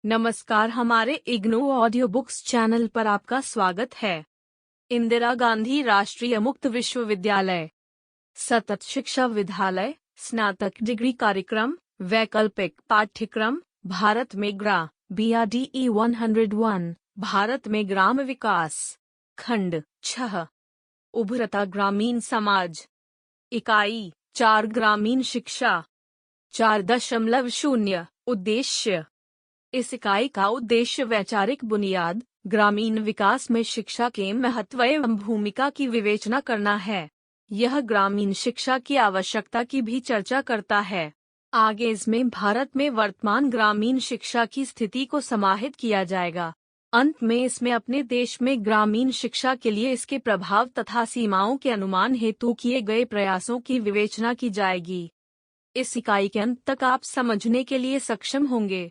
नमस्कार, हमारे IGNOU audio books channel पर आपका स्वागत है। इंदिरा गांधी राष्ट्रीय मुक्त विश्वविद्यालय सतत शिक्षा विद्यालय स्नातक डिग्री कार्यक्रम वैकल्पिक पाठ्यक्रम भारत में BRDE 101 भारत में ग्राम विकास खंड 6 उभरता ग्रामीण समाज इकाई 4 ग्रामीण शिक्षा 4.0 उद्देश्य। इस इकाई का उद्देश्य वैचारिक बुनियाद ग्रामीण विकास में शिक्षा के महत्व एवं भूमिका की विवेचना करना है। यह ग्रामीण शिक्षा की आवश्यकता की भी चर्चा करता है। आगे इसमें भारत में वर्तमान ग्रामीण शिक्षा की स्थिति को समाहित किया जाएगा। अंत में इसमें अपने देश में ग्रामीण शिक्षा के लिए इसके प्रभाव तथा सीमाओं के अनुमान हेतु किए गए प्रयासों की विवेचना की जाएगी। इस इकाई के अंत तक आप समझने के लिए सक्षम होंगे।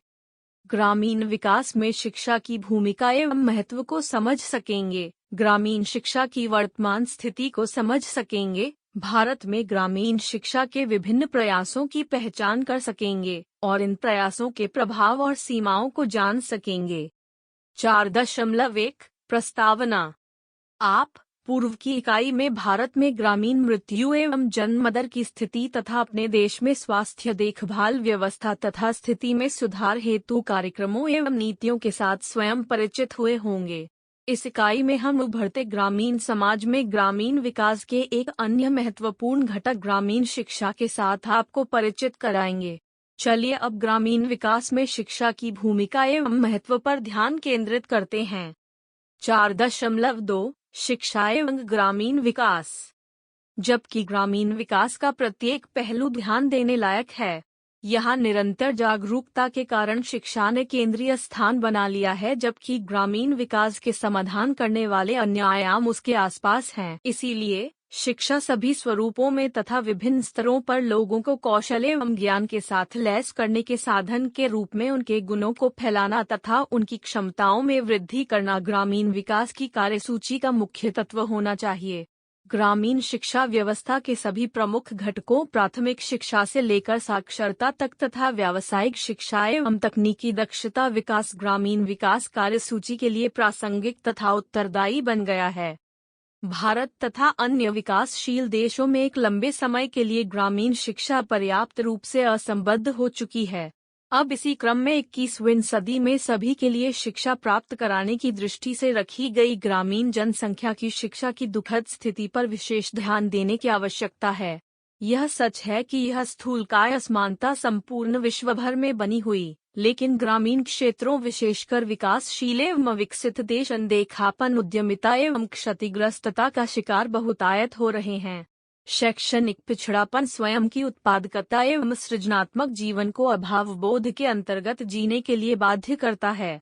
ग्रामीण विकास में शिक्षा की भूमिका एवं महत्व को समझ सकेंगे, ग्रामीण शिक्षा की वर्तमान स्थिति को समझ सकेंगे, भारत में ग्रामीण शिक्षा के विभिन्न प्रयासों की पहचान कर सकेंगे और इन प्रयासों के प्रभाव और सीमाओं को जान सकेंगे। 4.1 प्रस्तावना। आप पूर्व की इकाई में भारत में ग्रामीण मृत्यु एवं जन्म दर की स्थिति तथा अपने देश में स्वास्थ्य देखभाल व्यवस्था तथा स्थिति में सुधार हेतु कार्यक्रमों एवं नीतियों के साथ स्वयं परिचित हुए होंगे। इस इकाई में हम उभरते ग्रामीण समाज में ग्रामीण विकास के एक अन्य महत्वपूर्ण घटक ग्रामीण शिक्षा के साथ आपको परिचित कराएंगे। चलिए अब ग्रामीण विकास में शिक्षा की भूमिका एवं महत्व पर ध्यान केंद्रित करते हैं। 4.2 शिक्षा एवं ग्रामीण विकास। जबकि ग्रामीण विकास का प्रत्येक पहलू ध्यान देने लायक है, यहाँ निरंतर जागरूकता के कारण शिक्षा ने केंद्रीय स्थान बना लिया है, जबकि ग्रामीण विकास के समाधान करने वाले अन्य आयाम उसके आसपास हैं। इसीलिए शिक्षा सभी स्वरूपों में तथा विभिन्न स्तरों पर लोगों को कौशल एवं ज्ञान के साथ लैस करने के साधन के रूप में उनके गुणों को फैलाना तथा उनकी क्षमताओं में वृद्धि करना ग्रामीण विकास की कार्यसूची का मुख्य तत्व होना चाहिए। ग्रामीण शिक्षा व्यवस्था के सभी प्रमुख घटकों प्राथमिक शिक्षा से लेकर साक्षरता तक तथा व्यावसायिक शिक्षा एवं तकनीकी दक्षता विकास ग्रामीण विकास कार्यसूची के लिए प्रासंगिक तथा उत्तरदायी बन गया है। भारत तथा अन्य विकासशील देशों में एक लंबे समय के लिए ग्रामीण शिक्षा पर्याप्त रूप से असंबद्ध हो चुकी है। अब इसी क्रम में 21वीं सदी में सभी के लिए शिक्षा प्राप्त कराने की दृष्टि से रखी गई ग्रामीण जनसंख्या की शिक्षा की दुखद स्थिति पर विशेष ध्यान देने की आवश्यकता है। यह सच है कि यह स्थूलकाय असमानता संपूर्ण विश्व भर में बनी हुई, लेकिन ग्रामीण क्षेत्रों विशेषकर विकासशील एवं विकसित देश अनदेखापन उद्यमिता एवं क्षतिग्रस्तता का शिकार बहुतायत हो रहे हैं। शैक्षणिक पिछड़ापन स्वयं की उत्पादकता एवं सृजनात्मक जीवन को अभाव बोध के अंतर्गत जीने के लिए बाध्य करता है।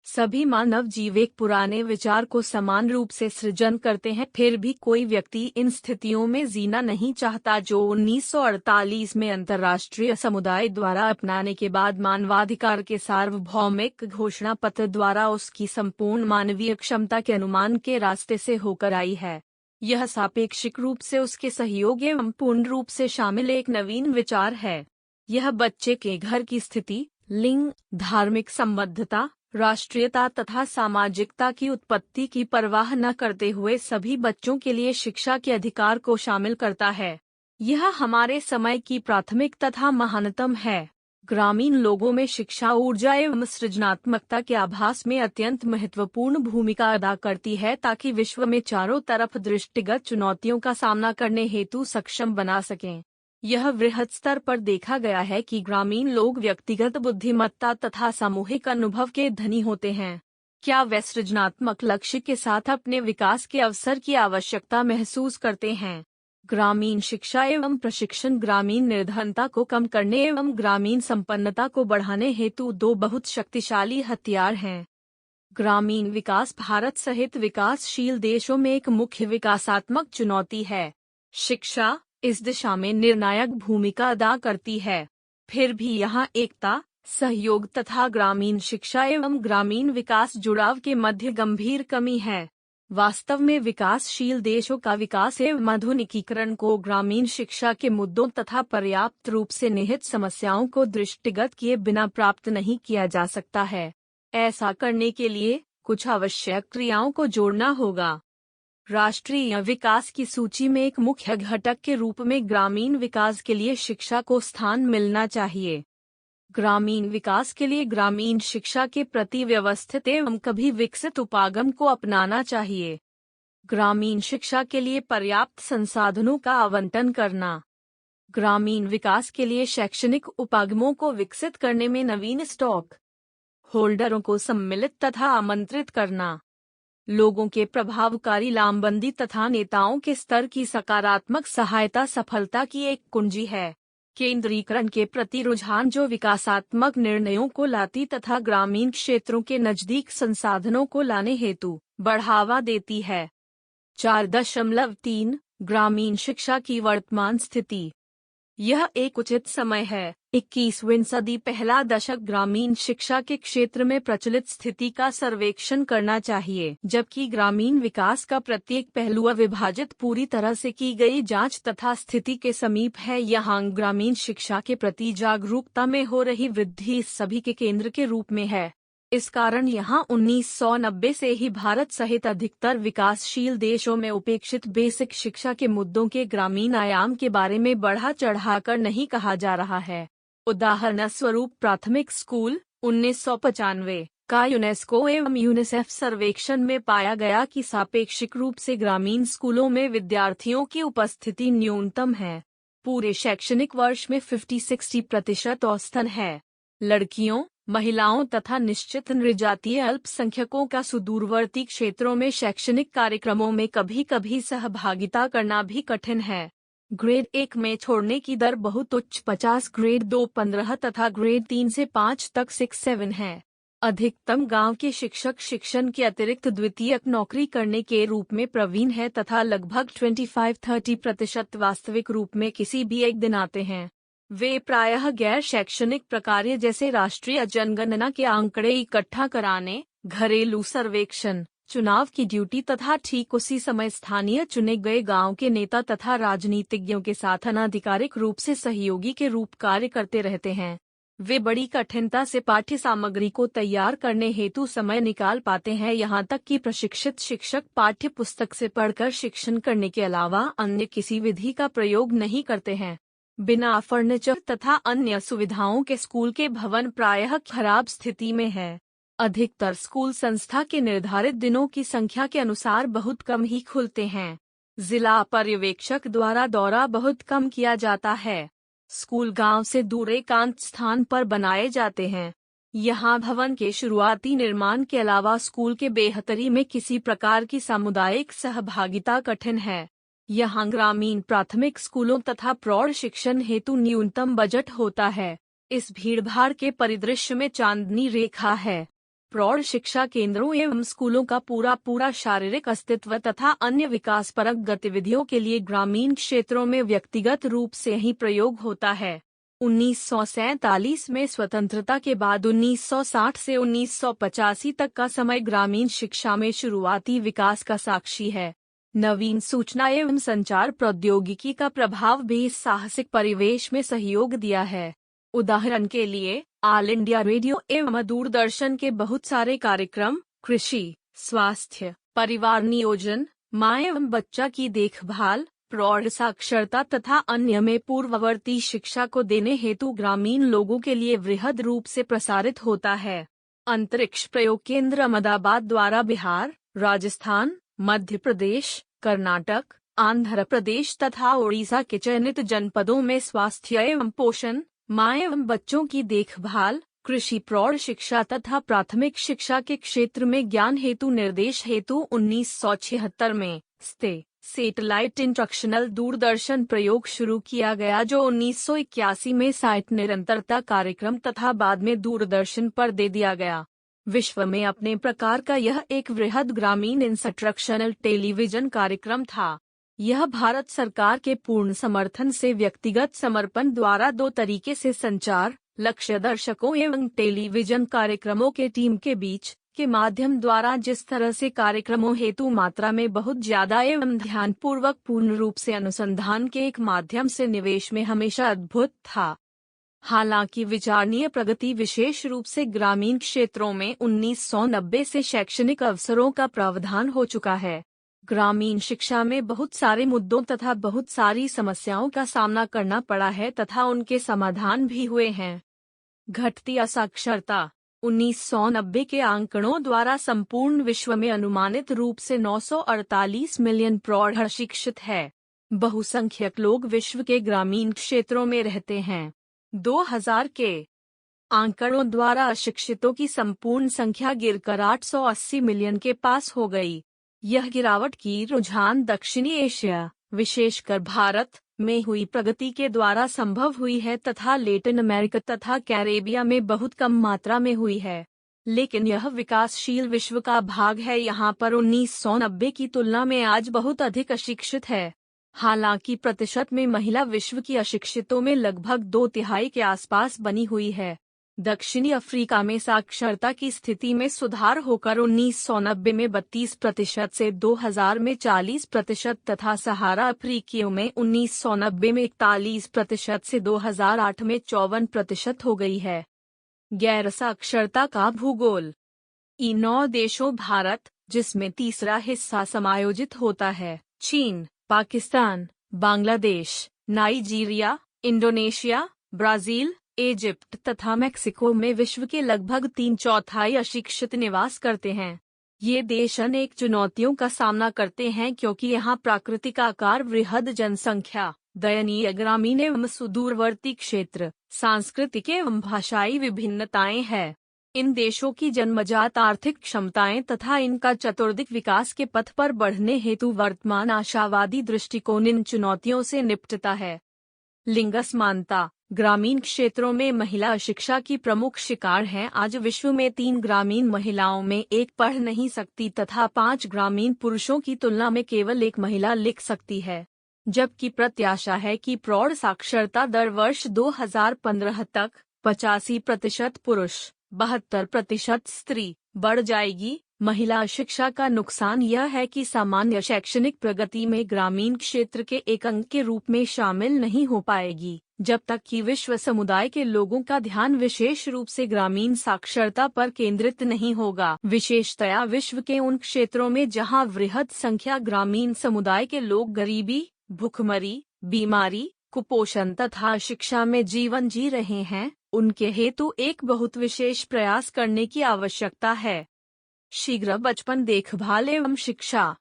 सभी मानव जीव एक पुराने विचार को समान रूप से सृजन करते हैं, फिर भी कोई व्यक्ति इन स्थितियों में जीना नहीं चाहता जो 1948 में अंतर्राष्ट्रीय समुदाय द्वारा अपनाने के बाद मानवाधिकार के सार्वभौमिक घोषणा पत्र द्वारा उसकी संपूर्ण मानवीय क्षमता के अनुमान के रास्ते से होकर आई है। यह सापेक्षिक रूप से उसके सहयोग एवं पूर्ण रूप से शामिल एक नवीन विचार है। यह बच्चे के घर की स्थिति, लिंग, धार्मिक संबद्धता, राष्ट्रीयता तथा सामाजिकता की उत्पत्ति की परवाह न करते हुए सभी बच्चों के लिए शिक्षा के अधिकार को शामिल करता है। यह हमारे समय की प्राथमिक तथा महानतम है। ग्रामीण लोगों में शिक्षा ऊर्जा एवं सृजनात्मकता के आभास में अत्यंत महत्वपूर्ण भूमिका अदा करती है, ताकि विश्व में चारों तरफ दृष्टिगत चुनौतियों का सामना करने हेतु सक्षम बना सकें। यह वृहद स्तर पर देखा गया है कि ग्रामीण लोग व्यक्तिगत बुद्धिमत्ता तथा सामूहिक अनुभव के धनी होते हैं। क्या वे सृजनात्मक लक्ष्य के साथ अपने विकास के अवसर की आवश्यकता महसूस करते हैं? ग्रामीण शिक्षा एवं प्रशिक्षण ग्रामीण निर्धनता को कम करने एवं ग्रामीण संपन्नता को बढ़ाने हेतु दो बहुत शक्तिशाली हथियार हैं। ग्रामीण विकास भारत सहित विकासशील देशों में एक मुख्य विकासात्मक चुनौती है। शिक्षा इस दिशा में निर्णायक भूमिका अदा करती है। फिर भी यहाँ एकता, सहयोग तथा ग्रामीण शिक्षा एवं ग्रामीण विकास जुड़ाव के मध्य गंभीर कमी है। वास्तव में विकासशील देशों का विकास एवं आधुनिकीकरण को ग्रामीण शिक्षा के मुद्दों तथा पर्याप्त रूप से निहित समस्याओं को दृष्टिगत किए बिना प्राप्त नहीं किया जा सकता है। ऐसा करने के लिए कुछ आवश्यक क्रियाओं को जोड़ना होगा। राष्ट्रीय विकास की सूची में एक मुख्य घटक के रूप में ग्रामीण विकास के लिए शिक्षा को स्थान मिलना चाहिए। ग्रामीण विकास के लिए ग्रामीण शिक्षा के प्रति व्यवस्थित एवं कभी विकसित उपागम को अपनाना चाहिए। ग्रामीण शिक्षा के लिए पर्याप्त संसाधनों का आवंटन करना। ग्रामीण विकास के लिए शैक्षणिक उपागमों को विकसित करने में नवीन स्टॉक होल्डरों को सम्मिलित तथा आमंत्रित करना। लोगों के प्रभावकारी लामबंदी तथा नेताओं के स्तर की सकारात्मक सहायता सफलता की एक कुंजी है। केंद्रीकरण के प्रति रुझान जो विकासात्मक निर्णयों को लाती तथा ग्रामीण क्षेत्रों के नजदीक संसाधनों को लाने हेतु बढ़ावा देती है। 4.3 ग्रामीण शिक्षा की वर्तमान स्थिति। यह एक उचित समय है। 21वीं सदी पहला दशक ग्रामीण शिक्षा के क्षेत्र में प्रचलित स्थिति का सर्वेक्षण करना चाहिए, जबकि ग्रामीण विकास का प्रत्येक पहलू अविभाजित पूरी तरह से की गई जांच तथा स्थिति के समीप है। यहाँ ग्रामीण शिक्षा के प्रति जागरूकता में हो रही वृद्धि इस सभी के केंद्र के रूप में है। इस कारण यहाँ 1990 से ही भारत सहित अधिकतर विकासशील देशों में उपेक्षित बेसिक शिक्षा के मुद्दों के ग्रामीण आयाम के बारे में बढ़ा चढ़ाकर नहीं कहा जा रहा है। उदाहरण स्वरूप प्राथमिक स्कूल 1995 का यूनेस्को एवं यूनिसेफ सर्वेक्षण में पाया गया कि सापेक्षिक रूप से ग्रामीण स्कूलों में विद्यार्थियों की उपस्थिति न्यूनतम है। पूरे शैक्षणिक वर्ष में 50-60% औसतन है। लड़कियों, महिलाओं तथा निश्चित नृजातीय अल्पसंख्यकों का सुदूरवर्ती क्षेत्रों में शैक्षणिक कार्यक्रमों में कभी कभी सहभागिता करना भी कठिन है। ग्रेड 1 में छोड़ने की दर बहुत उच्च 50, ग्रेड 2 15 तथा ग्रेड 3 से 5 तक 6-7 है। अधिकतम गांव के शिक्षक शिक्षण के अतिरिक्त द्वितीयक नौकरी करने के रूप में प्रवीण है तथा लगभग 25-30% वास्तविक रूप में किसी भी एक दिन आते हैं। वे प्रायः गैर शैक्षणिक प्रकार्य जैसे राष्ट्रीय जनगणना के आंकड़े इकट्ठा कराने, घरेलू सर्वेक्षण, चुनाव की ड्यूटी तथा ठीक उसी समय स्थानीय चुने गए गांव के नेता तथा राजनीतिज्ञों के साथ अनाधिकारिक रूप से सहयोगी के रूप कार्य करते रहते हैं। वे बड़ी कठिनता से पाठ्य सामग्री को तैयार करने हेतु समय निकाल पाते हैं, यहाँ तक कि प्रशिक्षित शिक्षक पाठ्य पुस्तक से पढ़कर शिक्षण करने के अलावा अन्य किसी विधि का प्रयोग नहीं करते हैं। बिना फर्नीचर तथा अन्य सुविधाओं के स्कूल के भवन प्रायः खराब स्थिति में है। अधिकतर स्कूल संस्था के निर्धारित दिनों की संख्या के अनुसार बहुत कम ही खुलते हैं। जिला पर्यवेक्षक द्वारा दौरा बहुत कम किया जाता है। स्कूल गांव से दूर एकांत स्थान पर बनाए जाते हैं। यहाँ भवन के शुरुआती निर्माण के अलावा स्कूल के बेहतरी में किसी प्रकार की सामुदायिक सहभागिता कठिन है। यहाँ ग्रामीण प्राथमिक स्कूलों तथा प्रौढ़ शिक्षण हेतु न्यूनतम बजट होता है। इस भीड़भाड़ के परिदृश्य में चांदनी रेखा है। प्रौढ़ शिक्षा केंद्रों एवं स्कूलों का पूरा शारीरिक अस्तित्व तथा अन्य विकासपरक गतिविधियों के लिए ग्रामीण क्षेत्रों में व्यक्तिगत रूप से ही प्रयोग होता है। 1947 में स्वतंत्रता के बाद 1960 से 1985 तक का समय ग्रामीण शिक्षा में शुरुआती विकास का साक्षी है। नवीन सूचना एवं संचार प्रौद्योगिकी का प्रभाव भी इस साहसिक परिवेश में सहयोग दिया है। उदाहरण के लिए ऑल इंडिया रेडियो एवं दूरदर्शन के बहुत सारे कार्यक्रम कृषि, स्वास्थ्य, परिवार नियोजन, माँ एवं बच्चा की देखभाल, प्रौढ़ साक्षरता तथा अन्य में पूर्ववर्ती शिक्षा को देने हेतु ग्रामीण लोगों के लिए वृहद रूप से प्रसारित होता है। अंतरिक्ष प्रयोग केंद्र अहमदाबाद द्वारा बिहार, राजस्थान, मध्य प्रदेश, कर्नाटक, आंध्र प्रदेश तथा ओडिशा के चयनित जनपदों में स्वास्थ्य एवं पोषण, माँ एवं बच्चों की देखभाल, कृषि, प्रौढ़ शिक्षा तथा प्राथमिक शिक्षा के क्षेत्र में ज्ञान हेतु निर्देश हेतु 1976 में सैटेलाइट इंस्ट्रक्शनल दूरदर्शन प्रयोग शुरू किया गया, जो 1981 में साइट निरंतरता कार्यक्रम तथा बाद में दूरदर्शन पर दे दिया गया। विश्व में अपने प्रकार का यह एक वृहद ग्रामीण इंस्ट्रक्शनल टेलीविजन कार्यक्रम था। यह भारत सरकार के पूर्ण समर्थन से व्यक्तिगत समर्पण द्वारा दो तरीके से संचार, लक्ष्य दर्शकों एवं टेलीविजन कार्यक्रमों के टीम के बीच के माध्यम द्वारा जिस तरह से कार्यक्रमों हेतु मात्रा में बहुत ज्यादा एवं ध्यानपूर्वक पूर्ण रूप से अनुसंधान के एक माध्यम से निवेश में हमेशा अद्भुत था। हालांकि विचारणीय प्रगति विशेष रूप से ग्रामीण क्षेत्रों में 1990 से शैक्षणिक अवसरों का प्रावधान हो चुका है। ग्रामीण शिक्षा में बहुत सारे मुद्दों तथा बहुत सारी समस्याओं का सामना करना पड़ा है तथा उनके समाधान भी हुए हैं। घटती असाक्षरता 1990 के आंकड़ों द्वारा संपूर्ण विश्व में अनुमानित रूप से 948 मिलियन प्रौढ़ अशिक्षित है। बहुसंख्यक लोग विश्व के ग्रामीण क्षेत्रों में रहते हैं। 2000 के आंकड़ों द्वारा अशिक्षितों की संपूर्ण संख्या गिरकर 880 मिलियन के पास हो गई। यह गिरावट की रुझान दक्षिणी एशिया, विशेषकर भारत में हुई प्रगति के द्वारा संभव हुई है तथा लैटिन अमेरिका तथा कैरेबिया में बहुत कम मात्रा में हुई है। लेकिन यह विकासशील विश्व का भाग है। यहाँ पर 1990 की तुलना में आज बहुत अधिक अशिक्षित है। हालांकि प्रतिशत में महिला विश्व की अशिक्षितों में लगभग 2/3 के आसपास बनी हुई है। दक्षिणी अफ्रीका में साक्षरता की स्थिति में सुधार होकर 1990 में 32% से 2000 में 40% तथा सहारा अफ्रीकियों में 1990 में 41% से 2008 में 54% हो गई है। गैर साक्षरता का भूगोल। इन 9 देशों भारत, जिसमें तीसरा हिस्सा समायोजित होता है, चीन, Pakistan, Bangladesh, Nigeria, Indonesia, Brazil, Egypt तथा मेक्सिको में विश्व के लगभग 3/4 अशिक्षित निवास करते हैं। ये देश अनेक चुनौतियों का सामना करते हैं क्योंकि यहाँ प्राकृतिक आकार, वृहद जनसंख्या, दयनीय ग्रामीण एवं सुदूरवर्ती क्षेत्र, सांस्कृतिक एवं भाषाई विभिन्नताएं हैं। इन देशों की जन्मजात आर्थिक क्षमताएं तथा इनका चतुर्दिक विकास के पथ पर बढ़ने हेतु वर्तमान आशावादी दृष्टिकोण इन चुनौतियों से निपटता है। लिंग असमानता। ग्रामीण क्षेत्रों में महिला शिक्षा की प्रमुख शिकार हैं। आज विश्व में 3 ग्रामीण महिलाओं में 1 पढ़ नहीं सकती तथा 5 ग्रामीण पुरुषों की तुलना में केवल 1 महिला लिख सकती है। जबकि प्रत्याशा है कि प्रौढ़ साक्षरता दर वर्ष 2015 तक 85% पुरुष, 72% स्त्री बढ़ जाएगी। महिला शिक्षा का नुकसान यह है कि सामान्य शैक्षणिक प्रगति में ग्रामीण क्षेत्र के एक अंग के रूप में शामिल नहीं हो पाएगी, जब तक कि विश्व समुदाय के लोगों का ध्यान विशेष रूप से ग्रामीण साक्षरता पर केंद्रित नहीं होगा। विशेषतया विश्व के उन क्षेत्रों में जहां वृहद संख्या ग्रामीण समुदाय के लोग गरीबी, भूखमरी, बीमारी, कुपोषण तथा शिक्षा में जीवन जी रहे हैं, उनके हेतु एक बहुत विशेष प्रयास करने की आवश्यकता है। शीघ्र बचपन देखभाल एवं शिक्षा।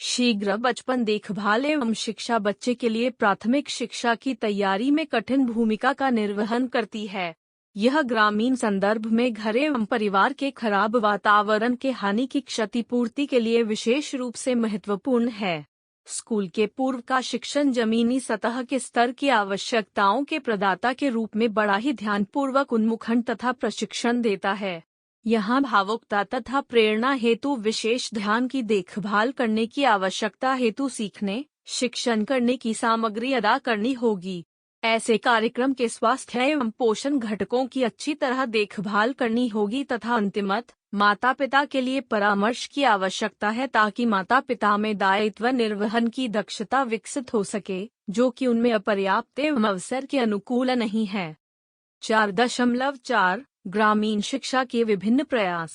शीघ्र बचपन देखभाल एवं शिक्षा बच्चे के लिए प्राथमिक शिक्षा की तैयारी में कठिन भूमिका का निर्वहन करती है। यह ग्रामीण संदर्भ में घर एवं परिवार के खराब वातावरण के हानि की क्षतिपूर्ति के लिए विशेष रूप से महत्वपूर्ण है। स्कूल के पूर्व का शिक्षण जमीनी सतह के स्तर की आवश्यकताओं के प्रदाता के रूप में बड़ा ही ध्यानपूर्वक उन्मुखन तथा प्रशिक्षण देता है। यहाँ भावुकता तथा प्रेरणा हेतु विशेष ध्यान की देखभाल करने की आवश्यकता हेतु सीखने, शिक्षण करने की सामग्री अदा करनी होगी। ऐसे कार्यक्रम के स्वास्थ्य एवं पोषण घटकों की अच्छी तरह देखभाल करनी होगी तथा अंतिमत माता पिता के लिए परामर्श की आवश्यकता है ताकि माता पिता में दायित्व निर्वहन की दक्षता विकसित हो सके, जो कि उनमें अपर्याप्त एवं अवसर के अनुकूल नहीं है। 4.4 ग्रामीण शिक्षा के विभिन्न प्रयास।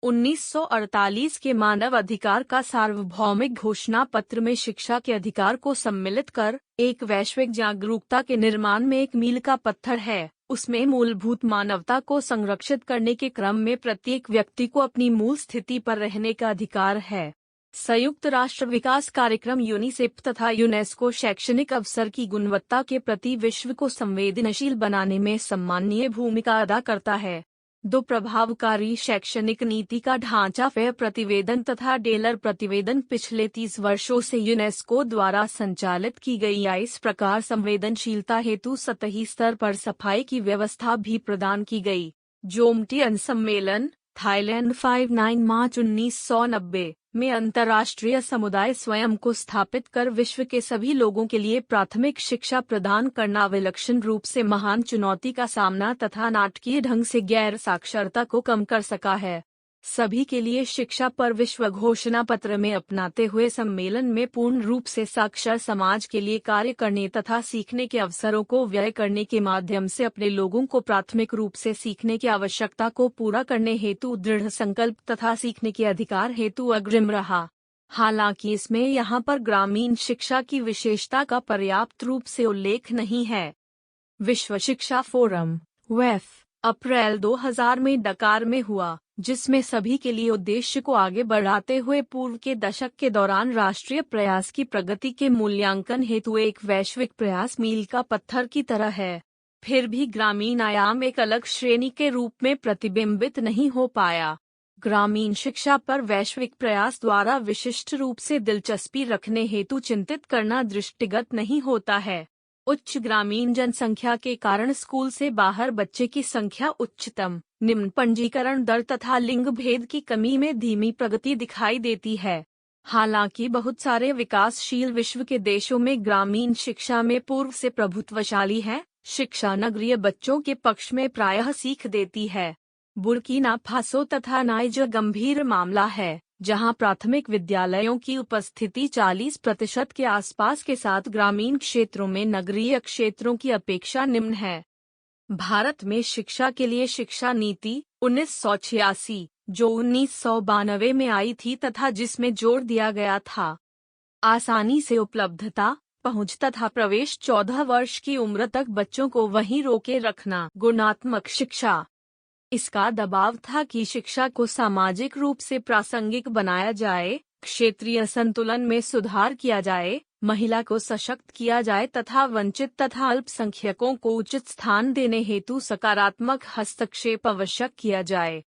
1948 के मानव अधिकार का सार्वभौमिक घोषणा पत्र में शिक्षा के अधिकार को सम्मिलित कर एक वैश्विक जागरूकता के निर्माण में एक मील का पत्थर है। उसमें मूलभूत मानवता को संरक्षित करने के क्रम में प्रत्येक व्यक्ति को अपनी मूल स्थिति पर रहने का अधिकार है। संयुक्त राष्ट्र विकास कार्यक्रम यूनिसेफ तथा यूनेस्को शैक्षणिक अवसर की गुणवत्ता के प्रति विश्व को संवेदनशील बनाने में सम्माननीय भूमिका अदा करता है। 2 प्रभावकारी शैक्षणिक नीति का ढांचा फेयर प्रतिवेदन तथा डेलर प्रतिवेदन पिछले 30 वर्षों से यूनेस्को द्वारा संचालित की गई है। इस प्रकार संवेदनशीलता हेतु सतही स्तर पर सफाई की व्यवस्था भी प्रदान की गई। जोमटियन सम्मेलन, थाईलैंड 5-9 मार्च 1990 में अंतर्राष्ट्रीय समुदाय स्वयं को स्थापित कर विश्व के सभी लोगों के लिए प्राथमिक शिक्षा प्रदान करना विलक्षण रूप से महान चुनौती का सामना तथा नाटकीय ढंग से गैर साक्षरता को कम कर सका है। सभी के लिए शिक्षा पर विश्व घोषणा पत्र में अपनाते हुए सम्मेलन में पूर्ण रूप से साक्षर समाज के लिए कार्य करने तथा सीखने के अवसरों को व्यय करने के माध्यम से अपने लोगों को प्राथमिक रूप से सीखने की आवश्यकता को पूरा करने हेतु दृढ़ संकल्प तथा सीखने के अधिकार हेतु अग्रिम रहा। हालांकि इसमें यहाँ पर ग्रामीण शिक्षा की विशेषता का पर्याप्त रूप से उल्लेख नहीं है। विश्व शिक्षा फोरम (वेफ) अप्रैल 2000 में डकार में हुआ, जिसमें सभी के लिए उद्देश्य को आगे बढ़ाते हुए पूर्व के दशक के दौरान राष्ट्रीय प्रयास की प्रगति के मूल्यांकन हेतु एक वैश्विक प्रयास मील का पत्थर की तरह है। फिर भी ग्रामीण आयाम एक अलग श्रेणी के रूप में प्रतिबिंबित नहीं हो पाया। ग्रामीण शिक्षा पर वैश्विक प्रयास द्वारा विशिष्ट रूप से दिलचस्पी रखने हेतु चिंतित करना दृष्टिगत नहीं होता है। उच्च ग्रामीण जनसंख्या के कारण स्कूल से बाहर बच्चे की संख्या उच्चतम, निम्न पंजीकरण दर तथा लिंग भेद की कमी में धीमी प्रगति दिखाई देती है। हालांकि बहुत सारे विकासशील विश्व के देशों में ग्रामीण शिक्षा में पूर्व से प्रभुत्वशाली है। शिक्षा नगरीय बच्चों के पक्ष में प्रायः सीख देती है। बुर्किना फासो तथा नाइजर गंभीर मामला है, जहां प्राथमिक विद्यालयों की उपस्थिति 40% के आसपास के साथ ग्रामीण क्षेत्रों में नगरीय क्षेत्रों की अपेक्षा निम्न है। भारत में शिक्षा के लिए शिक्षा नीति 1986, जो 1992 में आई थी तथा जिसमें जोर दिया गया था आसानी से उपलब्धता, पहुंच तथा प्रवेश 14 वर्ष की उम्र तक बच्चों को वहीं रोके रखना, गुणात्मक शिक्षा। इसका दबाव था कि शिक्षा को सामाजिक रूप से प्रासंगिक बनाया जाए, क्षेत्रीय संतुलन में सुधार किया जाए, महिला को सशक्त किया जाए तथा वंचित तथा अल्पसंख्यकों को उचित स्थान देने हेतु सकारात्मक हस्तक्षेप आवश्यक किया जाए।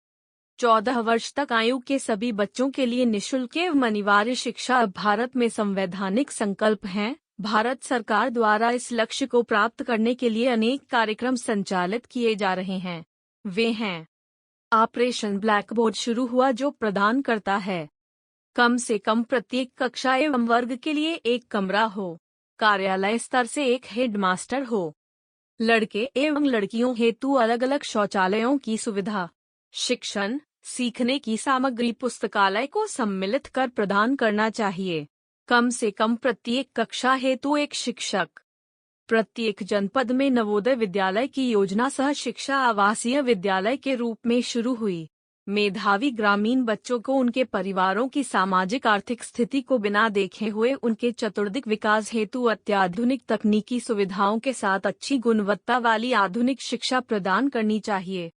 14 वर्ष तक आयु के सभी बच्चों के लिए निःशुल्क एवं अनिवार्य शिक्षा अब भारत में संवैधानिक संकल्प है। भारत सरकार द्वारा इस लक्ष्य को प्राप्त करने के लिए अनेक कार्यक्रम संचालित किए जा रहे हैं। वे हैं: ऑपरेशन ब्लैकबोर्ड शुरू हुआ, जो प्रदान करता है कम से कम प्रत्येक कक्षा एवं वर्ग के लिए एक कमरा हो, कार्यालय स्तर से एक हेडमास्टर हो, लड़के एवं लड़कियों हेतु अलग अलग शौचालयों की सुविधा, शिक्षण, सीखने की सामग्री पुस्तकालय को सम्मिलित कर प्रदान करना चाहिए, कम से कम प्रत्येक कक्षा हेतु एक शिक्षक। प्रत्येक जनपद में नवोदय विद्यालय की योजना सह शिक्षा आवासीय विद्यालय के रूप में शुरू हुई। मेधावी ग्रामीण बच्चों को उनके परिवारों की सामाजिक आर्थिक स्थिति को बिना देखे हुए उनके चतुर्दिक विकास हेतु अत्याधुनिक तकनीकी सुविधाओं के साथ अच्छी गुणवत्ता वाली आधुनिक शिक्षा प्रदान करनी चाहिए।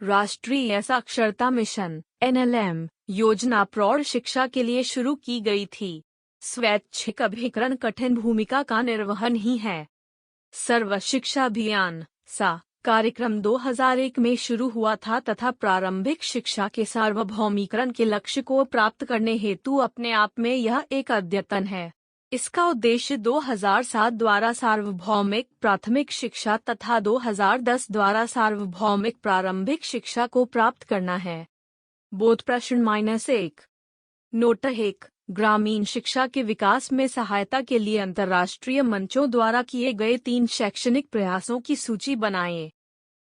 राष्ट्रीय साक्षरता मिशन (NLM) योजना प्रौढ़ शिक्षा के लिए शुरू की गई थी। स्वैच्छिक अभिकरण कठिन भूमिका का निर्वहन ही है। सर्व शिक्षा अभियान (सा) कार्यक्रम 2001 में शुरू हुआ था तथा प्रारंभिक शिक्षा के सार्वभौमीकरण के लक्ष्य को प्राप्त करने हेतु अपने आप में यह एक अद्यतन है। इसका उद्देश्य 2007 द्वारा सार्वभौमिक प्राथमिक शिक्षा तथा 2010 द्वारा सार्वभौमिक प्रारंभिक शिक्षा को प्राप्त करना है। बोध प्रश्न -1 नोट 1 ग्रामीण शिक्षा के विकास में सहायता के लिए अंतर्राष्ट्रीय मंचों द्वारा किए गए 3 शैक्षणिक प्रयासों की सूची बनाएं।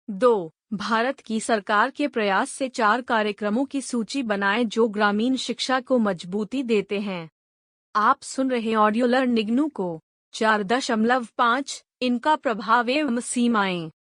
2 भारत की सरकार के प्रयास से 4 कार्यक्रमों की सूची बनाएं जो ग्रामीण शिक्षा को मजबूती देते हैं। आप सुन रहे ऑडियो लर्निंग को 4.5 इनका प्रभाव एवं सीमाएं।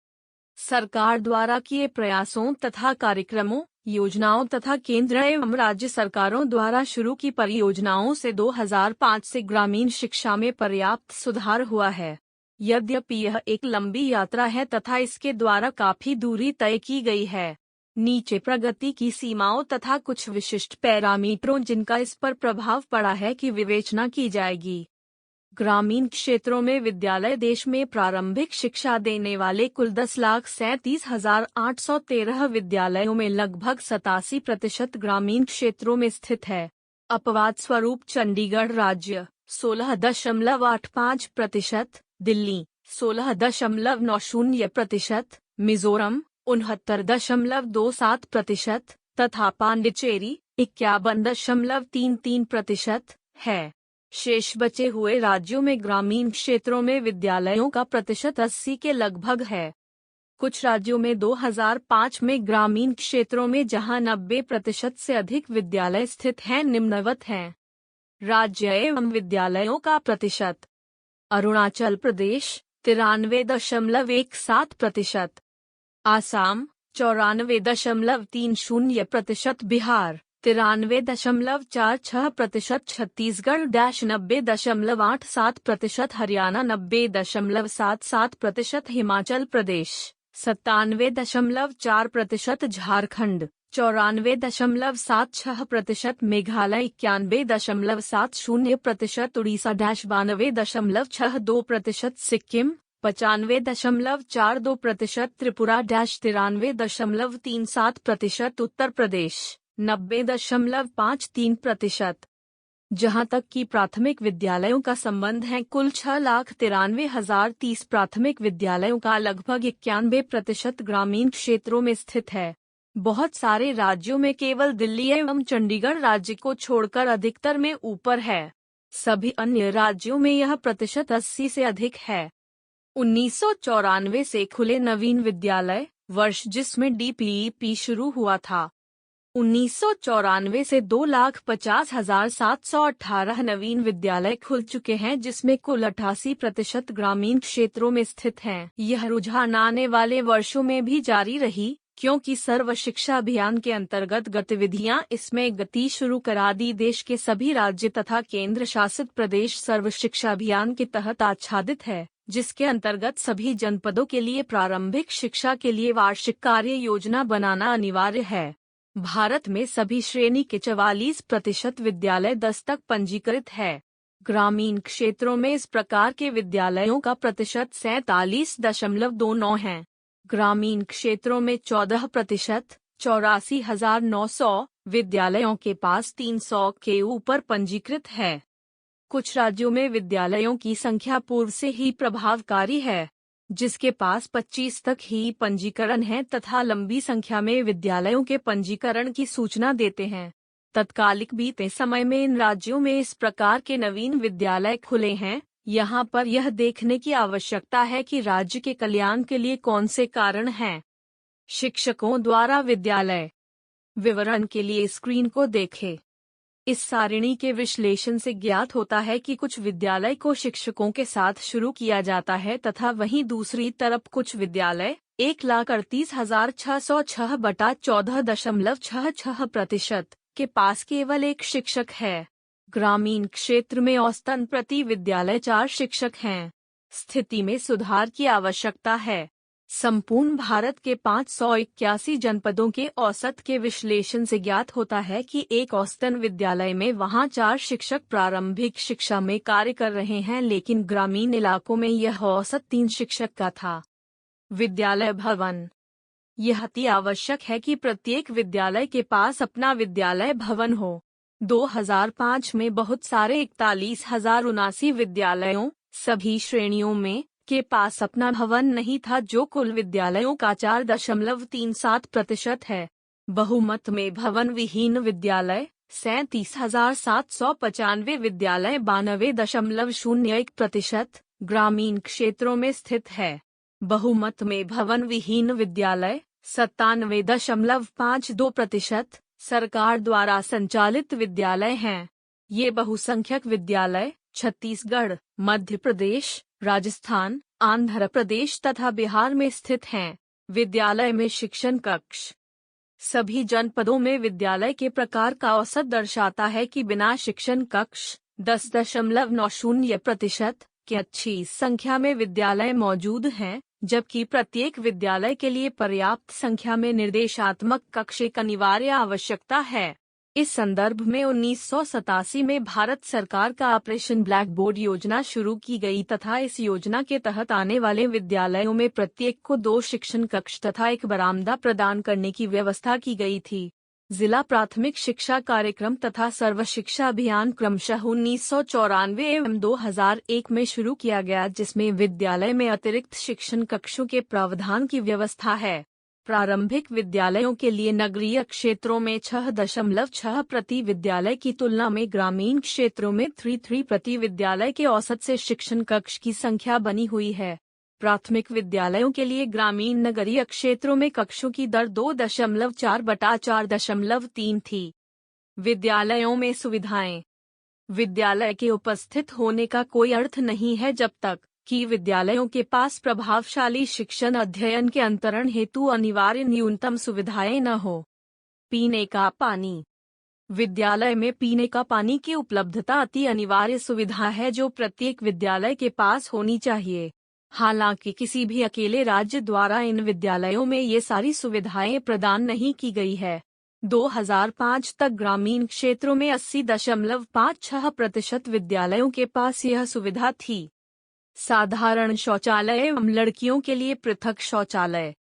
सरकार द्वारा किए प्रयासों तथा कार्यक्रमों, योजनाओं तथा केंद्र एवं राज्य सरकारों द्वारा शुरू की परियोजनाओं से 2005 से ग्रामीण शिक्षा में पर्याप्त सुधार हुआ है। यद्यपि यह एक लंबी यात्रा है तथा इसके द्वारा काफी दूरी तय की गई है। नीचे प्रगति की सीमाओं तथा कुछ विशिष्ट पैरामीटरों जिनका इस पर प्रभाव पड़ा है की विवेचना की जाएगी। ग्रामीण क्षेत्रों में विद्यालय देश में प्रारंभिक शिक्षा देने वाले कुल 10,37,813 विद्यालयों में लगभग 87% ग्रामीण क्षेत्रों में स्थित है। अपवाद स्वरूप चंडीगढ़ राज्य 16.85%, दिल्ली 16.90%, मिजोरम 69.27% तथा पांडिचेरी 51.33% है। शेष बचे हुए राज्यों में ग्रामीण क्षेत्रों में विद्यालयों का प्रतिशत 80 के लगभग है। कुछ राज्यों में 2005 में ग्रामीण क्षेत्रों में जहां 90% से अधिक विद्यालय स्थित हैं निम्नवत हैं। राज्य एवं विद्यालयों का प्रतिशत। अरुणाचल प्रदेश 93.17%, आसाम 94.30%, बिहार 93.46%, छत्तीसगढ़ 90.87%, हरियाणा 90.77%, हिमाचल प्रदेश 97.4%, झारखंड 94.76%, मेघालय 91.70%, उड़ीसा 92.62%, सिक्किम 95.42%, त्रिपुरा 93.37%, उत्तर प्रदेश 90.53%। जहां तक कि प्राथमिक विद्यालयों का संबंध है, कुल 6,93,030 प्राथमिक विद्यालयों का लगभग 91% ग्रामीण क्षेत्रों में स्थित है। बहुत सारे राज्यों में केवल दिल्ली एवं चंडीगढ़ राज्य को छोड़कर अधिकतर में ऊपर है। सभी अन्य राज्यों में यह प्रतिशत 80 से अधिक है। 1994 से खुले नवीन विद्यालय वर्ष जिसमें डीपीईपी शुरू हुआ था। 1994 से 2,50,718 नवीन विद्यालय खुल चुके हैं, जिसमें कुल 88% ग्रामीण क्षेत्रों में स्थित हैं। यह रुझान आने वाले वर्षों में भी जारी रही, क्योंकि सर्व शिक्षा अभियान के अंतर्गत गतिविधियां इसमें गति शुरू करा दी। देश के सभी राज्य तथा केंद्र शासित प्रदेश सर्व शिक्षा अभियान के तहत आच्छादित है, जिसके अंतर्गत सभी जनपदों के लिए प्रारंभिक शिक्षा के लिए वार्षिक कार्य योजना बनाना अनिवार्य है। भारत में सभी श्रेणी के 44% विद्यालय 10 तक पंजीकृत है। ग्रामीण क्षेत्रों में इस प्रकार के विद्यालयों का प्रतिशत 47.29 है। ग्रामीण क्षेत्रों में 14% 84,900 विद्यालयों के पास 300 के ऊपर पंजीकृत है। कुछ राज्यों में विद्यालयों की संख्या पूर्व से ही प्रभावकारी है, जिसके पास 25 तक ही पंजीकरण है तथा लंबी संख्या में विद्यालयों के पंजीकरण की सूचना देते हैं। तत्कालिक बीते समय में इन राज्यों में इस प्रकार के नवीन विद्यालय खुले हैं। यहाँ पर यह देखने की आवश्यकता है कि राज्य के कल्याण के लिए कौन से कारण हैं। शिक्षकों द्वारा विद्यालय विवरण के लिए स्क्रीन को देखें। इस सारिणी के विश्लेषण से ज्ञात होता है कि कुछ विद्यालय को शिक्षकों के साथ शुरू किया जाता है तथा वहीं दूसरी तरफ कुछ विद्यालय 1,38,606 बटा 14.66% के पास केवल एक शिक्षक है। ग्रामीण क्षेत्र में औसतन प्रति विद्यालय 4 शिक्षक हैं। स्थिति में सुधार की आवश्यकता है। संपूर्ण भारत के 581 जनपदों के औसत के विश्लेषण से ज्ञात होता है कि एक औसतन विद्यालय में वहां 4 शिक्षक प्रारंभिक शिक्षा में कार्य कर रहे हैं, लेकिन ग्रामीण इलाकों में यह औसत 3 शिक्षक का था। विद्यालय भवन। यह अति आवश्यक है कि प्रत्येक विद्यालय के पास अपना विद्यालय भवन हो। 2005 में बहुत सारे 41,079 विद्यालयों सभी श्रेणियों में के पास अपना भवन नहीं था, जो कुल विद्यालयों का 4.37% है। बहुमत में भवन विहीन विद्यालय 37,795 विद्यालय 92.01% ग्रामीण क्षेत्रों में स्थित है। बहुमत में भवन विहीन विद्यालय 97.52% सरकार द्वारा संचालित विद्यालय हैं। ये बहुसंख्यक विद्यालय छत्तीसगढ़, मध्य प्रदेश, राजस्थान, आंध्र प्रदेश तथा बिहार में स्थित हैं। विद्यालय में शिक्षण कक्ष। सभी जनपदों में विद्यालय के प्रकार का औसत दर्शाता है कि बिना शिक्षण कक्ष 10.90% की अच्छी संख्या में विद्यालय मौजूद हैं, जबकि प्रत्येक विद्यालय के लिए पर्याप्त संख्या में निर्देशात्मक कक्ष एक अनिवार्य आवश्यकता है। इस संदर्भ में 1987 में भारत सरकार का ऑपरेशन ब्लैक बोर्ड योजना शुरू की गई तथा इस योजना के तहत आने वाले विद्यालयों में प्रत्येक को 2 शिक्षण कक्ष तथा एक बरामदा प्रदान करने की व्यवस्था की गई थी। जिला प्राथमिक शिक्षा कार्यक्रम तथा सर्व शिक्षा अभियान क्रमशः 1994 एवं 2001 में शुरू किया गया, जिसमें विद्यालय में अतिरिक्त शिक्षण कक्षों के प्रावधान की व्यवस्था है। प्रारंभिक विद्यालयों के लिए नगरीय क्षेत्रों में 6.6 प्रति विद्यालय की तुलना में ग्रामीण क्षेत्रों में 3 प्रति विद्यालय के औसत से शिक्षण कक्ष की संख्या बनी हुई है। प्राथमिक विद्यालयों के लिए ग्रामीण नगरीय क्षेत्रों में कक्षों की दर 2.4/4.3 थी। विद्यालयों में सुविधाएं। विद्यालय के उपस्थित होने का कोई अर्थ नहीं है जब तक कि विद्यालयों के पास प्रभावशाली शिक्षण अध्ययन के अंतरण हेतु अनिवार्य न्यूनतम सुविधाएं न हो। पीने का पानी। विद्यालय में पीने का पानी की उपलब्धता अति अनिवार्य सुविधा है जो प्रत्येक विद्यालय के पास होनी चाहिए। हालांकि किसी भी अकेले राज्य द्वारा इन विद्यालयों में ये सारी सुविधाएं प्रदान नहीं की गई है। 2005 तक ग्रामीण क्षेत्रों में 80.56% विद्यालयों के पास यह सुविधा थी। साधारण शौचालय एवं लड़कियों के लिए पृथक शौचालय।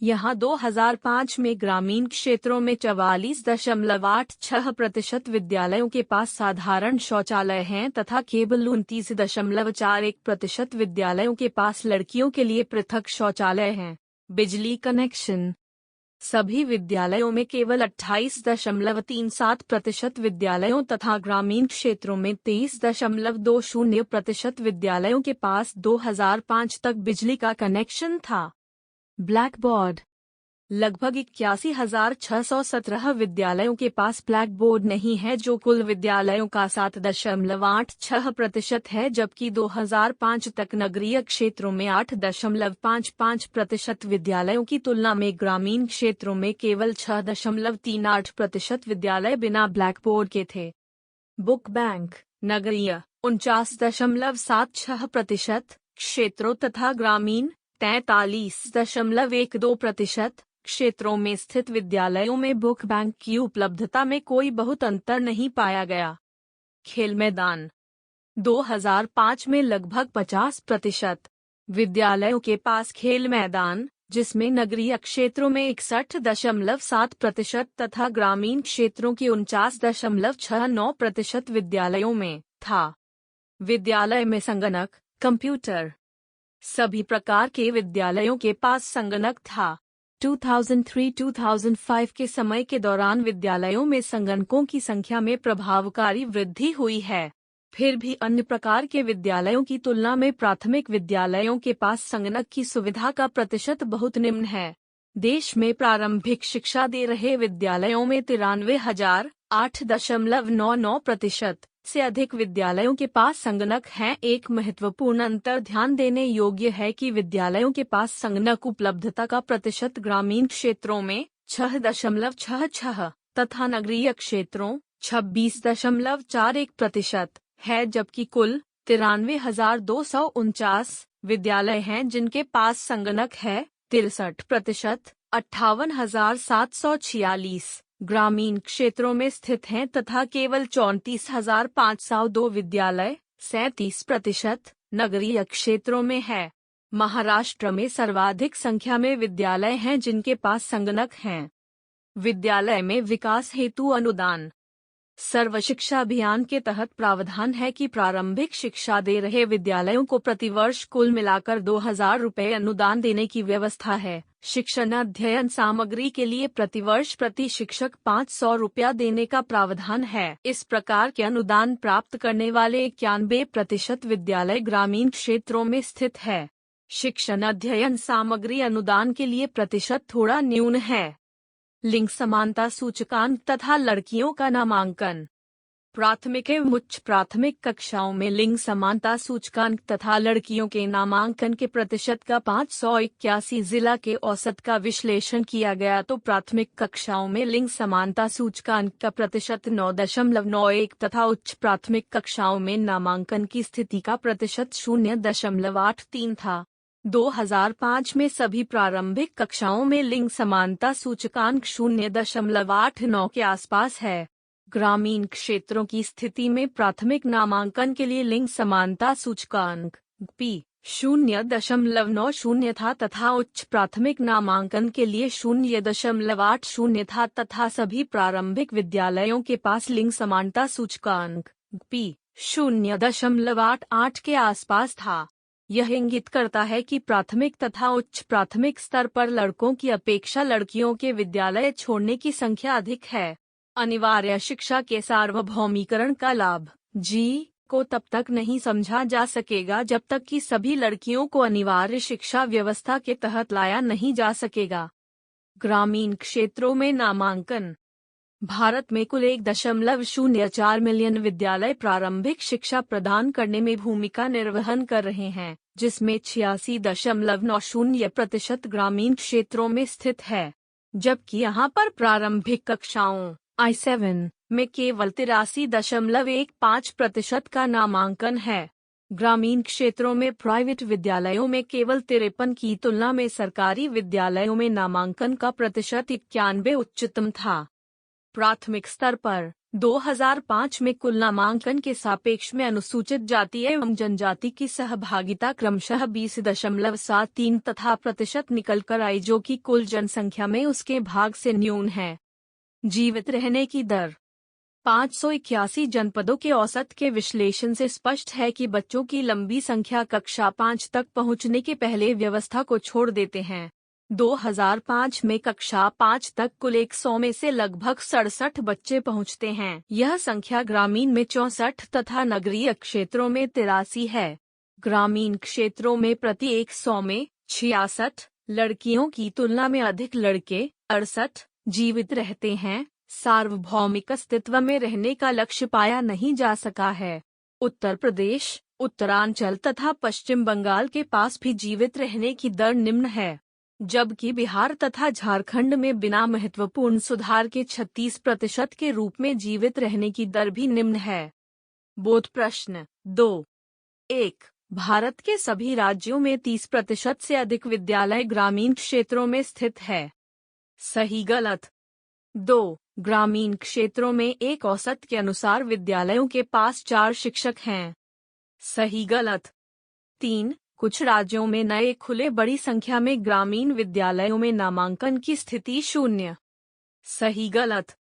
यहाँ 2005 में ग्रामीण क्षेत्रों में 44.86% विद्यालयों के पास साधारण शौचालय हैं तथा केवल 29.41% विद्यालयों के पास लड़कियों के लिए पृथक शौचालय हैं। बिजली कनेक्शन। सभी विद्यालयों में केवल 28.37% विद्यालयों तथा ग्रामीण क्षेत्रों में 23.20% विद्यालयों के पास 2005 तक बिजली का कनेक्शन था। Black board. लगभग 81,617 विद्यालयों के पास ब्लैक बोर्ड नहीं है जो कुल विद्यालयों का 7.86% है, जबकि 2005 तक नगरीय क्षेत्रों में 8.55% विद्यालयों की तुलना में ग्रामीण क्षेत्रों में केवल 6.38% विद्यालय बिना ब्लैक बोर्ड के थे। Book bank. नगरीय 49.76% क्षेत्रों तथा ग्रामीण 43.12% क्षेत्रों में स्थित विद्यालयों में बुक बैंक की उपलब्धता में कोई बहुत अंतर नहीं पाया गया। खेल मैदान। 2005 में लगभग 50% विद्यालयों के पास खेल मैदान, जिसमें नगरीय क्षेत्रों में 61.7% तथा ग्रामीण क्षेत्रों की 49.69% विद्यालयों में था। विद्यालय में संगणक, कंप्यूटर। सभी प्रकार के विद्यालयों के पास संगणक था। 2003-2005 के समय के दौरान विद्यालयों में संगणकों की संख्या में प्रभावकारी वृद्धि हुई है। फिर भी अन्य प्रकार के विद्यालयों की तुलना में प्राथमिक विद्यालयों के पास संगणक की सुविधा का प्रतिशत बहुत निम्न है। देश में प्रारंभिक शिक्षा दे रहे विद्यालयों में 93,008.99% से अधिक विद्यालयों के पास संगणक हैं। एक महत्वपूर्ण अंतर ध्यान देने योग्य है कि विद्यालयों के पास संगणक उपलब्धता का प्रतिशत ग्रामीण क्षेत्रों में 6.66 तथा नगरीय क्षेत्रों 26.41% है, जबकि कुल 93,249 विद्यालय हैं जिनके पास संगणक है। 63% 58,746 ग्रामीण क्षेत्रों में स्थित हैं तथा केवल 34,502 विद्यालय 37% नगरीय क्षेत्रों में है। महाराष्ट्र में सर्वाधिक संख्या में विद्यालय हैं जिनके पास संगणक हैं। विद्यालय में विकास हेतु अनुदान। सर्व शिक्षा अभियान के तहत प्रावधान है कि प्रारंभिक शिक्षा दे रहे विद्यालयों को प्रतिवर्ष कुल मिलाकर 2,000 रुपये अनुदान देने की व्यवस्था है। शिक्षण अध्ययन सामग्री के लिए प्रतिवर्ष प्रति शिक्षक 500 रुपया देने का प्रावधान है। इस प्रकार के अनुदान प्राप्त करने वाले 91% विद्यालय ग्रामीण क्षेत्रों में स्थित है। शिक्षण अध्ययन सामग्री अनुदान के लिए प्रतिशत थोड़ा न्यून है। लिंग समानता सूचकांक तथा लड़कियों का नामांकन। प्राथमिक एवं उच्च प्राथमिक कक्षाओं में लिंग समानता सूचकांक तथा लड़कियों के नामांकन के प्रतिशत का 581 जिला के औसत का विश्लेषण किया गया तो प्राथमिक कक्षाओं में लिंग समानता सूचकांक का प्रतिशत 9.91 तथा उच्च प्राथमिक कक्षाओं में नामांकन की स्थिति का प्रतिशत 0.83 था। 2005 में सभी प्रारंभिक कक्षाओं में लिंग समानता सूचकांक 0.89 के आसपास है। ग्रामीण क्षेत्रों की स्थिति में प्राथमिक नामांकन के लिए लिंग समानता सूचकांक P 0.90 था तथा उच्च प्राथमिक नामांकन के लिए 0.80 था तथा सभी प्रारंभिक विद्यालयों के पास लिंग समानता सूचकांक P 0.88 के आसपास था। यह इंगित करता है कि प्राथमिक तथा उच्च प्राथमिक स्तर पर लड़कों की अपेक्षा लड़कियों के विद्यालय छोड़ने की संख्या अधिक है। अनिवार्य शिक्षा के सार्वभौमीकरण का लाभ। जी को तब तक नहीं समझा जा सकेगा जब तक कि सभी लड़कियों को अनिवार्य शिक्षा व्यवस्था के तहत लाया नहीं जा सकेगा। ग्रामीण क्षेत्रों में नामांकन। भारत में कुल 1.04 मिलियन विद्यालय प्रारंभिक शिक्षा प्रदान करने में भूमिका निर्वहन कर रहे हैं, जिसमें 86.90% ग्रामीण क्षेत्रों में स्थित है, जबकि यहां पर प्रारंभिक कक्षाओं I7 में केवल 83.15% का नामांकन है। ग्रामीण क्षेत्रों में प्राइवेट विद्यालयों में केवल 53 की तुलना में सरकारी विद्यालयों में नामांकन का प्रतिशत 91 उच्चतम था। प्राथमिक स्तर पर 2005 में कुल नामांकन के सापेक्ष में अनुसूचित जाति एवं जनजाति की सहभागिता क्रमशः 20.73 तथा प्रतिशत निकलकर आई, जो कि कुल जनसंख्या में उसके भाग से न्यून है। जीवित रहने की दर। 581 जनपदों के औसत के विश्लेषण से स्पष्ट है कि बच्चों की लंबी संख्या कक्षा 5 तक पहुंचने के पहले व्यवस्था को छोड़ देते हैं। 2005 में कक्षा 5 तक कुल 100 में से लगभग 67 बच्चे पहुंचते हैं। यह संख्या ग्रामीण में 64 तथा नगरीय क्षेत्रों में 83 है। ग्रामीण क्षेत्रों में प्रति 100 में 66 लड़कियों की तुलना में अधिक लड़के 68 जीवित रहते हैं। सार्वभौमिक अस्तित्व में रहने का लक्ष्य पाया नहीं जा सका है। उत्तर प्रदेश, उत्तरांचल तथा पश्चिम बंगाल के पास भी जीवित रहने की दर निम्न है, जबकि बिहार तथा झारखंड में बिना महत्वपूर्ण सुधार के 36% के रूप में जीवित रहने की दर भी निम्न है। बोध प्रश्न 2.1 भारत के सभी राज्यों में 30% से अधिक विद्यालय ग्रामीण क्षेत्रों में स्थित है। सही गलत। 2 ग्रामीण क्षेत्रों में एक औसत के अनुसार विद्यालयों के पास 4 शिक्षक हैं। सही गलत। 3 कुछ राज्यों में नए खुले बड़ी संख्या में ग्रामीण विद्यालयों में नामांकन की स्थिति 0। सही गलत।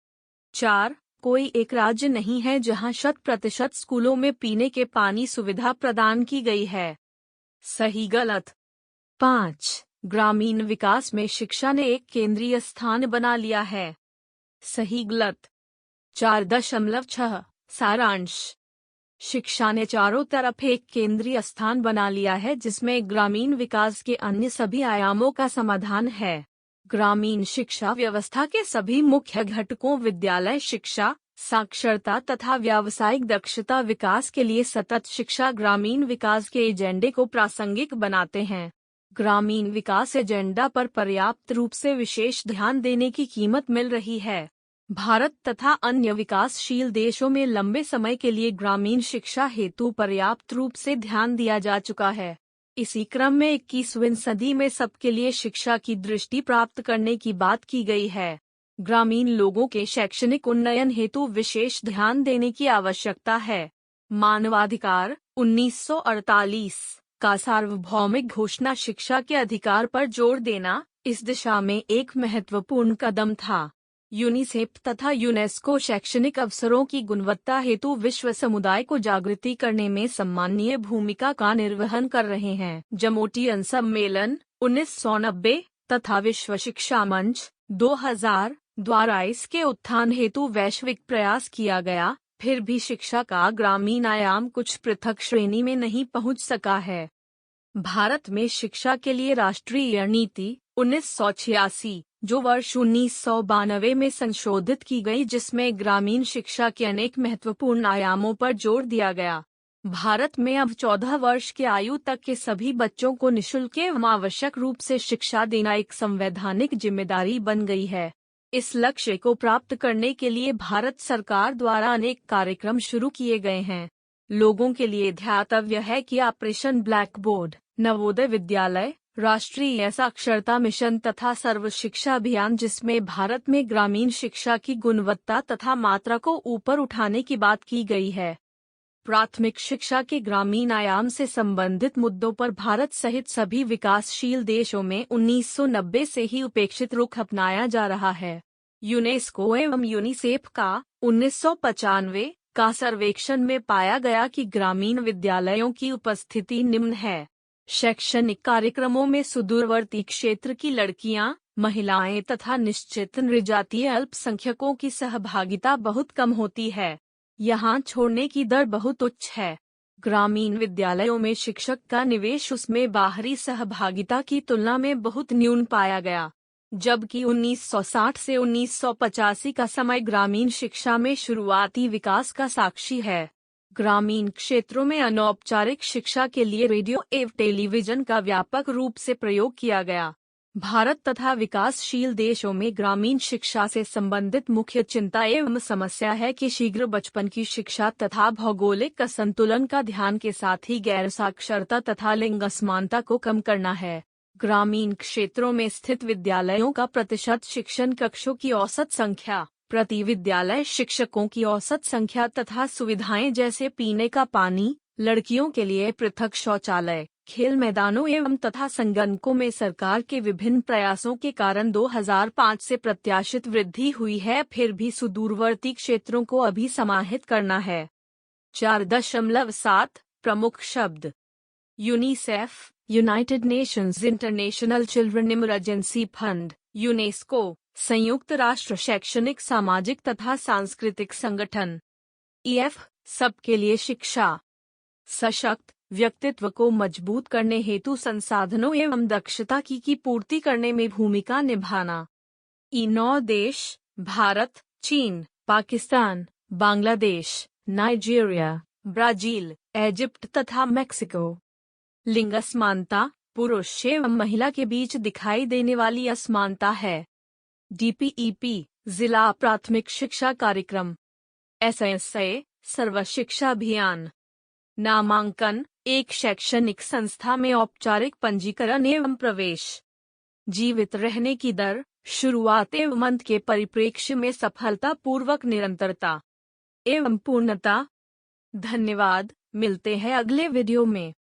4 कोई एक राज्य नहीं है जहां 100% स्कूलों में पीने के पानी सुविधा प्रदान की गई है। सही गलत। 5 ग्रामीण विकास में शिक्षा ने एक केंद्रीय स्थान बना लिया है। सही गलत। 4.6 सारांश। शिक्षा ने चारों तरफ एक केंद्रीय स्थान बना लिया है जिसमें ग्रामीण विकास के अन्य सभी आयामों का समाधान है। ग्रामीण शिक्षा व्यवस्था के सभी मुख्य घटकों विद्यालय शिक्षा, साक्षरता तथा व्यावसायिक दक्षता विकास के लिए सतत शिक्षा ग्रामीण विकास के एजेंडे को प्रासंगिक बनाते हैं। ग्रामीण विकास एजेंडा पर पर्याप्त रूप से विशेष ध्यान देने की कीमत मिल रही है। भारत तथा अन्य विकासशील देशों में लंबे समय के लिए ग्रामीण शिक्षा हेतु पर्याप्त रूप से ध्यान दिया जा चुका है। इसी क्रम में 21वीं सदी में सबके लिए शिक्षा की दृष्टि प्राप्त करने की बात की गई है। ग्रामीण लोगों के शैक्षणिक उन्नयन हेतु विशेष ध्यान देने की आवश्यकता है। मानवाधिकार 1948 का सार्वभौमिक घोषणा शिक्षा के अधिकार पर जोर देना इस दिशा में एक महत्वपूर्ण कदम था। यूनिसेफ तथा यूनेस्को शैक्षणिक अवसरों की गुणवत्ता हेतु विश्व समुदाय को जागृति करने में सम्माननीय भूमिका का निर्वहन कर रहे हैं। जमोटियन सम्मेलन 1990 तथा विश्व शिक्षा मंच 2000 द्वारा इसके उत्थान हेतु वैश्विक प्रयास किया गया, फिर भी शिक्षा का ग्रामीण आयाम कुछ पृथक श्रेणी में नहीं पहुंच सका है। भारत में शिक्षा के लिए राष्ट्रीय नीति 1986 जो वर्ष 1992 में संशोधित की गई, जिसमें ग्रामीण शिक्षा के अनेक महत्वपूर्ण आयामों पर जोर दिया गया। भारत में अब 14 वर्ष के आयु तक के सभी बच्चों को निःशुल्क एवं आवश्यक रूप से शिक्षा देना एक संवैधानिक जिम्मेदारी बन गई है। इस लक्ष्य को प्राप्त करने के लिए भारत सरकार द्वारा अनेक कार्यक्रम शुरू किए गए हैं। लोगों के लिए ध्यातव्य है कि operation black board, Navodaya Vidyalaya, राष्ट्रीय साक्षरता मिशन तथा सर्व शिक्षा अभियान, जिसमें भारत में ग्रामीण शिक्षा की गुणवत्ता तथा मात्रा को ऊपर उठाने की बात की गई है। प्राथमिक शिक्षा के ग्रामीण आयाम से संबंधित मुद्दों पर भारत सहित सभी विकासशील देशों में 1990 से ही उपेक्षित रुख अपनाया जा रहा है। यूनेस्को एवं यूनिसेफ का 1995 का सर्वेक्षण में पाया गया कि ग्रामीण विद्यालयों की उपस्थिति निम्न है। शैक्षणिक कार्यक्रमों में सुदूरवर्ती क्षेत्र की लड़कियां, महिलाएं तथा निश्चित नृजातीय अल्पसंख्यकों की सहभागिता बहुत कम होती है। यहाँ छोड़ने की दर बहुत उच्च है। ग्रामीण विद्यालयों में शिक्षक का निवेश उसमें बाहरी सहभागिता की तुलना में बहुत न्यून पाया गया, जबकि 1960 से 1985 का समय ग्रामीण शिक्षा में शुरुआती विकास का साक्षी है। ग्रामीण क्षेत्रों में अनौपचारिक शिक्षा के लिए रेडियो एवं टेलीविजन का व्यापक रूप से प्रयोग किया गया। भारत तथा विकासशील देशों में ग्रामीण शिक्षा से संबंधित मुख्य चिंता एवं समस्या है कि शीघ्र बचपन की शिक्षा तथा भौगोलिक असंतुलन का ध्यान के साथ ही गैर साक्षरता तथा लिंग असमानता को कम करना है। ग्रामीण क्षेत्रों में स्थित विद्यालयों का प्रतिशत शिक्षण कक्षों की औसत संख्या, प्रति विद्यालय शिक्षकों की औसत संख्या तथा सुविधाएं जैसे पीने का पानी, लड़कियों के लिए पृथक शौचालय, खेल मैदानों एवं तथा संगणकों में सरकार के विभिन्न प्रयासों के कारण 2005 से प्रत्याशित वृद्धि हुई है, फिर भी सुदूरवर्ती क्षेत्रों को अभी समाहित करना है। 4.7 प्रमुख शब्द: UNICEF, United Nations international children emergency fund, UNESCO, संयुक्त राष्ट्र शैक्षणिक सामाजिक तथा सांस्कृतिक संगठन। EF, सबके लिए शिक्षा। सशक्त व्यक्तित्व को मजबूत करने हेतु संसाधनों एवं दक्षता की पूर्ति करने में भूमिका निभाना। 9 देश: भारत, चीन, Pakistan, Bangladesh, Nigeria, Brazil, Egypt तथा मेक्सिको। लिंग असमानता, पुरुष एवं महिला के बीच दिखाई देने वाली असमानता है। DPEP, जिला प्राथमिक शिक्षा कार्यक्रम। SSA, सर्व शिक्षा अभियान। नामांकन, एक शैक्षणिक संस्था में औपचारिक पंजीकरण एवं प्रवेश। जीवित रहने की दर, शुरुआत एवं अंत के परिप्रेक्ष्य में सफलतापूर्वक निरंतरता एवं पूर्णता। धन्यवाद, मिलते हैं अगले वीडियो में।